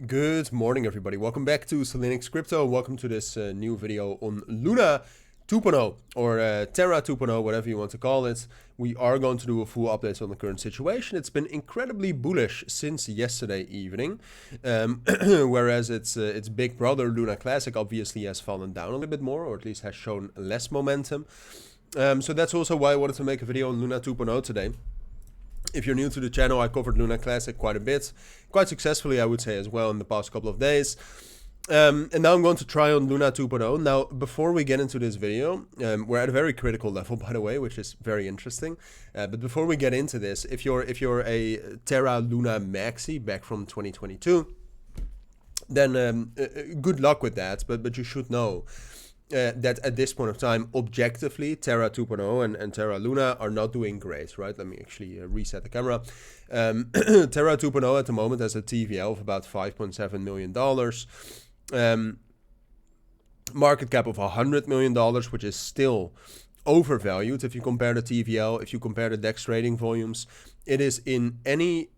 Good morning, everybody. Welcome back to cilinixfxcapital. Welcome to this new video on Luna 2.0 or Terra 2.0, whatever you want to call it. We are going to do a full update on the current situation. It's been incredibly bullish since yesterday evening, whereas its big brother Luna Classic obviously has fallen down a little bit more, or at least has shown less momentum. So that's also why I wanted to make a video on Luna 2.0 today. If you're new to the channel, I covered Luna Classic quite a bit, quite successfully I would say as well in the past couple of days. And now I'm going to try on Luna 2.0. Now, before we get into this video, we're at a very critical level, by the way, which is very interesting. But before we get into this, if you're a Terra Luna Maxi back from 2022, then good luck with that. But you should know that at this point of time, objectively, Terra 2.0 and Terra Luna are not doing great, right? Let me actually reset the camera. Terra 2.0 at the moment has a TVL of about $5.7 million. Market cap of $100 million, which is still overvalued if you compare the TVL, if you compare the DEX trading volumes. It is in any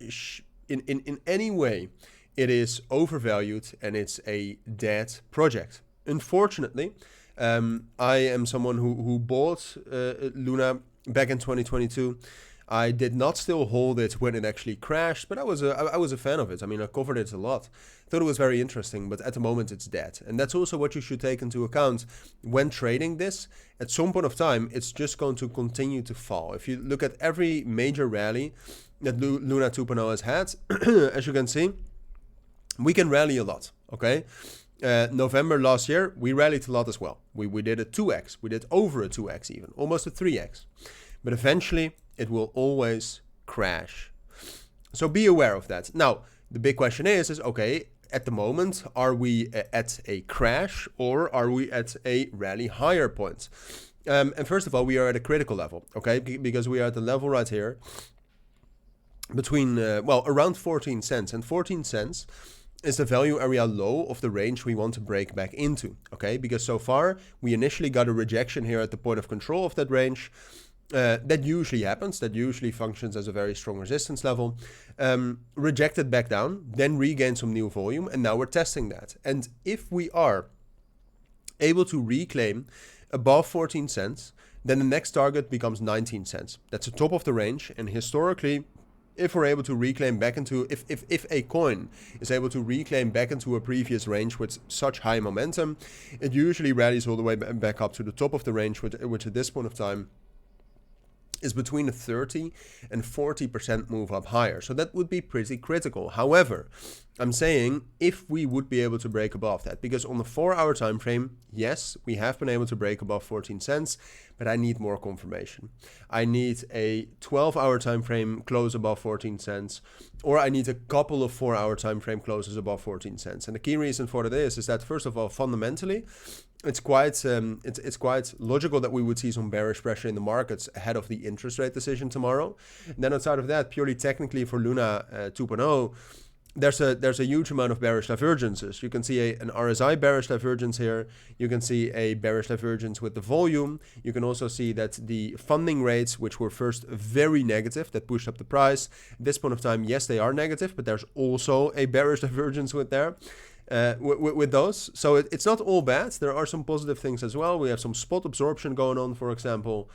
way, it is overvalued and it's a dead project. Unfortunately, I am someone who bought Luna back in 2022. I did not still hold it when it actually crashed, but I was a fan of it. I mean, I covered it a lot. Thought it was very interesting, but at the moment it's dead. And that's also what you should take into account when trading this. At some point of time, it's just going to continue to fall. If you look at every major rally that Luna 2.0 has had, as you can see, we can rally a lot, okay? November last year, we rallied a lot as well. We did a 2x, we did over a 2x even, almost a 3x. But eventually, it will always crash. So be aware of that. Now, the big question is okay, at the moment, are we at a crash or are we at a rally higher point? And first of all, we are at a critical level, okay? Because we are at the level right here between, well, around 14 cents. And 14 cents is the value area low of the range we want to break back into, okay? Because so far, we initially got a rejection here at the point of control of that range. That usually happens, that usually functions as a very strong resistance level. Rejected back down, then regain some new volume, and now we're testing that. And if we are able to reclaim above 14 cents, then the next target becomes 19 cents. That's the top of the range, and historically, if we're able to reclaim back into, if a coin is able to reclaim back into a previous range with such high momentum, it usually rallies all the way back up to the top of the range, which at this point of time is between a 30 and 40% move up higher. So that would be pretty critical. However, I'm saying if we would be able to break above that, because on the 4-hour time frame, yes, we have been able to break above 14 cents, but I need more confirmation. I need a 12-hour time frame close above 14 cents, or I need a couple of 4-hour time frame closes above 14 cents. And the key reason for that is that first of all, fundamentally, it's quite logical that we would see some bearish pressure in the markets ahead of the interest rate decision tomorrow. And then outside of that, purely technically for Luna 2.0, there's a huge amount of bearish divergences. You can see an RSI bearish divergence here. You can see a bearish divergence with the volume. You can also see that the funding rates, which were first very negative, that pushed up the price. At this point of time, yes, they are negative, but there's also a bearish divergence with there. With those. So it's not all bad. There are some positive things as well. We have some spot absorption going on, for example.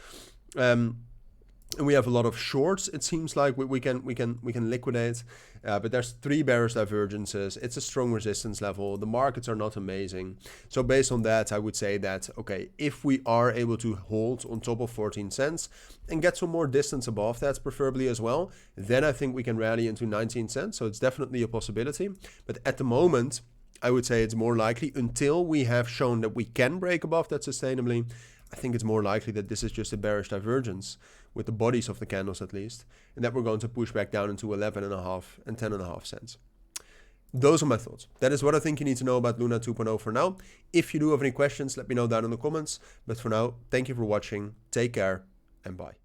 And we have a lot of shorts, it seems like we can liquidate. But there's 3 bearish divergences. It's a strong resistance level. The markets are not amazing. So based on that, I would say that, okay, if we are able to hold on top of 14 cents and get some more distance above that, preferably as well, then I think we can rally into 19 cents. So it's definitely a possibility. But at the moment, I would say it's more likely until we have shown that we can break above that sustainably. I think it's more likely that this is just a bearish divergence with the bodies of the candles at least, and that we're going to push back down into 11.5 and 10.5 cents. Those are my thoughts. That is what I think you need to know about Luna 2.0 for now. If you do have any questions, let me know down in the comments. But for now, thank you for watching. Take care and bye.